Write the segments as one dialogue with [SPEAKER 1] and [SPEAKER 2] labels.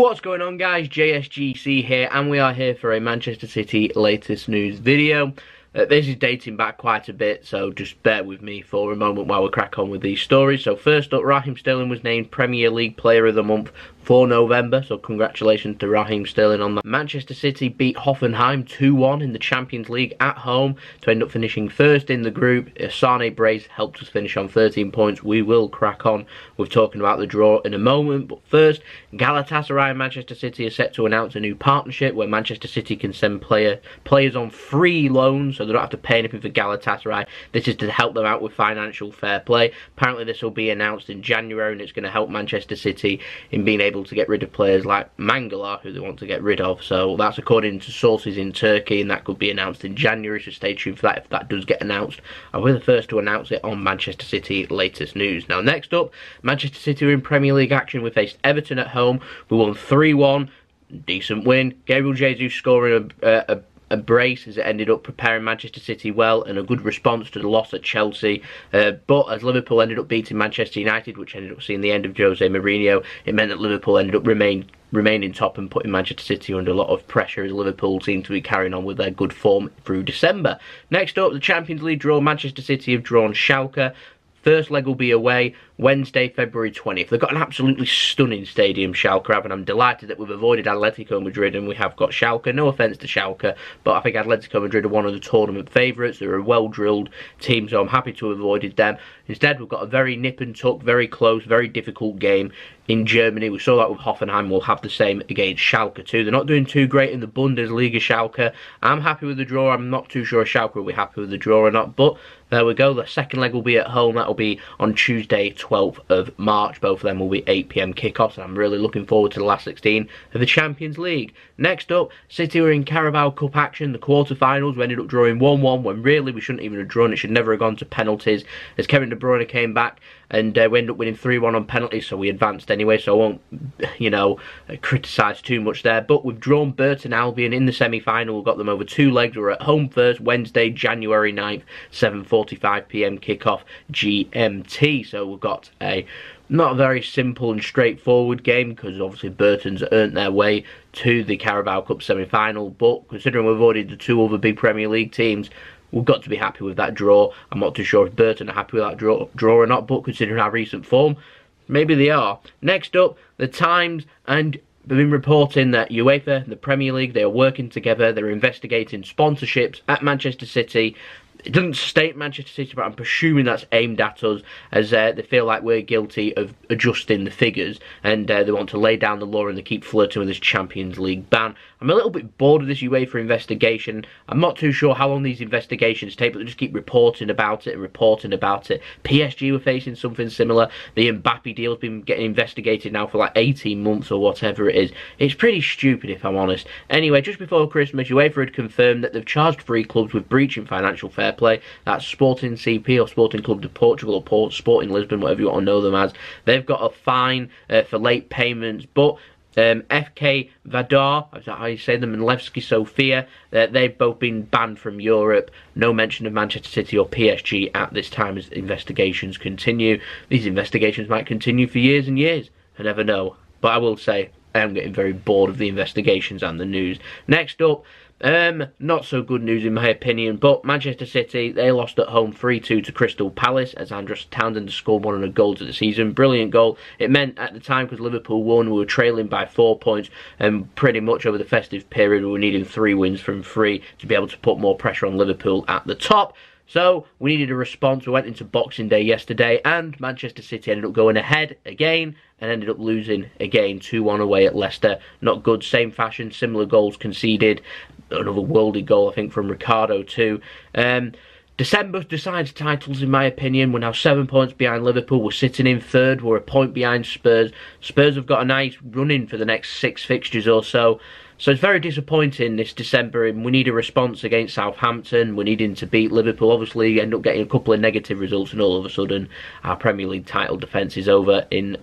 [SPEAKER 1] What's going on, guys? JSGC here, and we are here for a Manchester City latest news video. This is dating back quite a bit, so just bear with me for a moment while we crack on with these stories. So first up, Raheem Sterling was named Premier League Player of the Month for November, so congratulations to Raheem Sterling on that. Manchester City beat Hoffenheim 2-1 in the Champions League at home to end up finishing first in the group. A Sane brace helped us finish on 13 points. We will crack on with talking about the draw in a moment, but first, Galatasaray and Manchester City are set to announce a new partnership where Manchester City can send players on free loans, so they don't have to pay anything for Galatasaray. This is to help them out with financial fair play. Apparently this will be announced in January, and it's going to help Manchester City in being able to get rid of players like Mangala, who they want to get rid of. So that's according to sources in Turkey, and that could be announced in January, so stay tuned for that if that does get announced. I'll be the first to announce it on Manchester City latest news. Now next up, Manchester City are in Premier League action. We faced Everton at home. We won 3-1. Decent win. Gabriel Jesus scoring a brace as it ended up preparing Manchester City well, and a good response to the loss at Chelsea. But as Liverpool ended up beating Manchester United, which ended up seeing the end of Jose Mourinho, it meant that Liverpool ended up remaining top and putting Manchester City under a lot of pressure, as Liverpool seem to be carrying on with their good form through December. Next up, the Champions League draw. Manchester City have drawn Schalke. First leg will be away Wednesday, February 20th. They've got an absolutely stunning stadium, Schalke have, and I'm delighted that we've avoided Atletico Madrid and we have got Schalke. No offence to Schalke, but I think Atletico Madrid are one of the tournament favourites. They're a well-drilled team, so I'm happy to have avoided them. Instead, we've got a very nip and tuck, very close, very difficult game in Germany. We saw that with Hoffenheim. We'll have the same against Schalke too. They're not doing too great in the Bundesliga, Schalke. I'm happy with the draw. I'm not too sure if Schalke will be happy with the draw or not, but there we go. The second leg will be at home. That will be on Tuesday, 12th of March. Both of them will be 8 PM kickoffs, and I'm really looking forward to the last 16 of the Champions League. Next up, City were in Carabao Cup action. The quarter-finals, we ended up drawing 1-1 when really we shouldn't even have drawn. It should never have gone to penalties, as Kevin De Bruyne came back and we ended up winning 3-1 on penalties, so we advanced anyway, so I won't, criticise too much there. But we've drawn Burton Albion in the semi-final. We've got them over 2 legs. We're at home first, Wednesday, January 9th, 7:45 PM kickoff GMT. So we've got a not a very simple and straightforward game, because obviously Burton's earned their way to the Carabao Cup semi-final, but considering we've avoided the 2 other big Premier League teams, we've got to be happy with that draw. I'm not too sure if Burton are happy with that draw or not, but considering our recent form, maybe they are. Next up, the Times and they've been reporting that UEFA and the Premier League, they are working together. They're investigating sponsorships at Manchester City. It doesn't state Manchester City, but I'm presuming that's aimed at us, as they feel like we're guilty of adjusting the figures, and they want to lay down the law and they keep flirting with this Champions League ban. I'm a little bit bored of this UEFA investigation. I'm not too sure how long these investigations take, but they just keep reporting about it and reporting about it. PSG were facing something similar. The Mbappe deal has been getting investigated now for like 18 months or whatever it is. It's pretty stupid, if I'm honest. Anyway, just before Christmas, UEFA had confirmed that they've charged 3 clubs with breaching financial fair play. That's Sporting CP, or Sporting Club de Portugal, or Sporting Lisbon, whatever you want to know them as. They've got a fine for late payments, but FK Vadar, is that how you say them, and Levski Sofia, they've both been banned from Europe. No mention of Manchester City or PSG at this time as investigations continue. These investigations might continue for years and years. I never know. But I will say, I am getting very bored of the investigations and the news. Next up, not so good news in my opinion, but Manchester City, they lost at home 3-2 to Crystal Palace, as Andros Townsend scored 100 goals of the season. Brilliant goal. It meant at the time, because Liverpool won, we were trailing by 4 points, and pretty much over the festive period we were needing 3 wins from 3 to be able to put more pressure on Liverpool at the top. So we needed a response. We went into Boxing Day yesterday, and Manchester City ended up going ahead again and ended up losing again 2-1 away at Leicester. Not good. Same fashion, similar goals conceded. Another worldy goal, I think, from Ricardo too. December decides titles, in my opinion. We're now 7 points behind Liverpool. We're sitting in 3rd. We're a point behind Spurs. Spurs have got a nice run in for the next 6 fixtures or so. So it's very disappointing this December, and we need a response against Southampton. We're needing to beat Liverpool. Obviously, end up getting a couple of negative results, and all of a sudden, our Premier League title defence is over in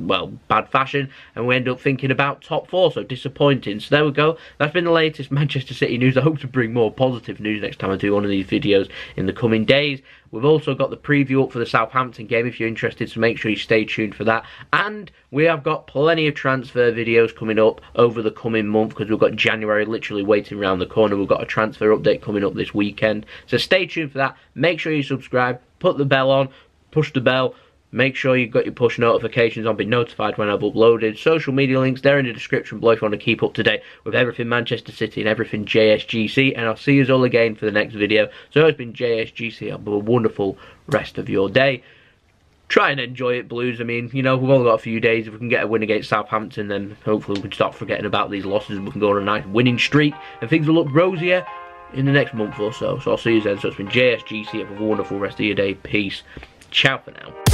[SPEAKER 1] well, bad fashion, and we end up thinking about top 4, so disappointing. So there we go. That's been the latest Manchester City news. I hope to bring more positive news next time I do one of these videos in the coming days. We've also got the preview up for the Southampton game if you're interested, so make sure you stay tuned for that. And we have got plenty of transfer videos coming up over the coming month, because we've got January literally waiting around the corner. We've got a transfer update coming up this weekend, so stay tuned for that. Make sure you subscribe, put the bell on, push the bell. Make sure you've got your push notifications on, be notified when I've uploaded. Social media links, they're in the description below if you want to keep up to date with everything Manchester City and everything JSGC. And I'll see you all again for the next video. So it's been JSGC. Have a wonderful rest of your day. Try and enjoy it, Blues. I mean, you know, we've only got a few days. If we can get a win against Southampton, then hopefully we can start forgetting about these losses and we can go on a nice winning streak. And things will look rosier in the next month or so. So I'll see you then. So it's been JSGC. Have a wonderful rest of your day. Peace. Ciao for now.